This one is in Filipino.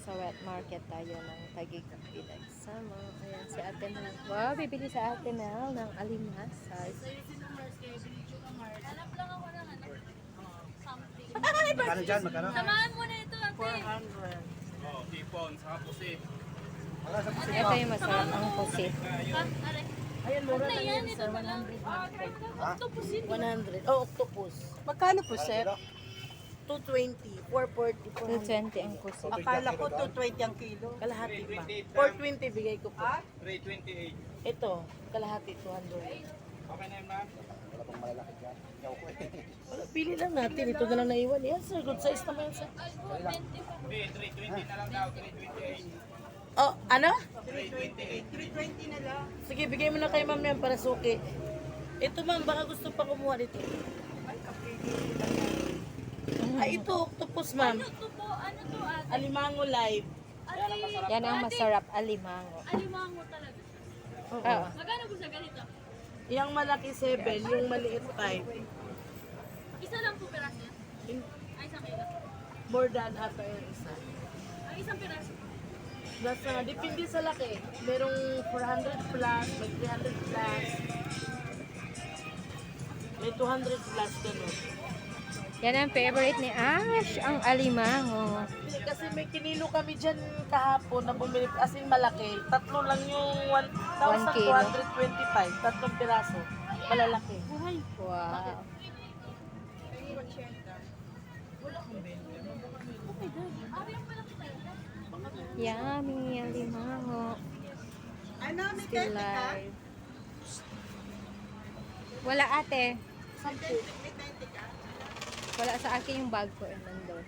Nasa wet market tayo ng Taguig Pinagsama. Ayan si Ate Mel. Wow, bibili sa Ate Mel ng alimasag. Hanap lang ako ng something. Magkano dyan? Magkano? Samahan mo na ito, ate. 400. Oh, tipon, saka pusit. Ito yung masarap ang pusit. Ha? Are. Ayan, mura Ano lang yan? yan Ito sa na lang. 100. Octopus yun. 100. Oh, octopus. Magkano po, sir? 220. 440. 220 ang pusit. Akala ko 220 ang kilo. Kalahati pa. 420 bigay ko po. 328. Ito, kalahati 200. Okay na yun, ma'am? Wala pang malalaki dyan. Yaw ko eh. Wala, pili lang natin. Ito na lang naiwan. Yan, sir. Good size naman yan, sir. Hindi, 320 na lang daw, 328. Oh, ano? 328. 320 na lang. Sige, bigay mo na kay ma'am yan para suki. Ito, ma'am. Baka gusto pa kumuha dito. Ay, ito. Octopus, ma'am. Ano to po? Ano to, ate? Alimango live. Ate, Yan ang masarap, alimango. alimango talaga. Oo. Magkano po sa ganito? Yung malaki 7, yung maliit 5. Isa lang po piraso yan? Ay, isang kilo. More than ata yung isa. Ay, isang piraso. Nasa, depende sa laki. Merong 400 plus, may 300 plus. May 200 plus, gano'n. Yan ang favorite ni Ash, ang alimango. Kasi may kinilo kami dyan kahapon na bumili, as in malaki. Tatlo lang yung 1,225. Tatlong piraso. Malalaki. Wow. Yummy, alimango. Ano, may Still 30 ka? live. Wala ate. May 20 ka? Wala sa akin yung bag ko. Nandun.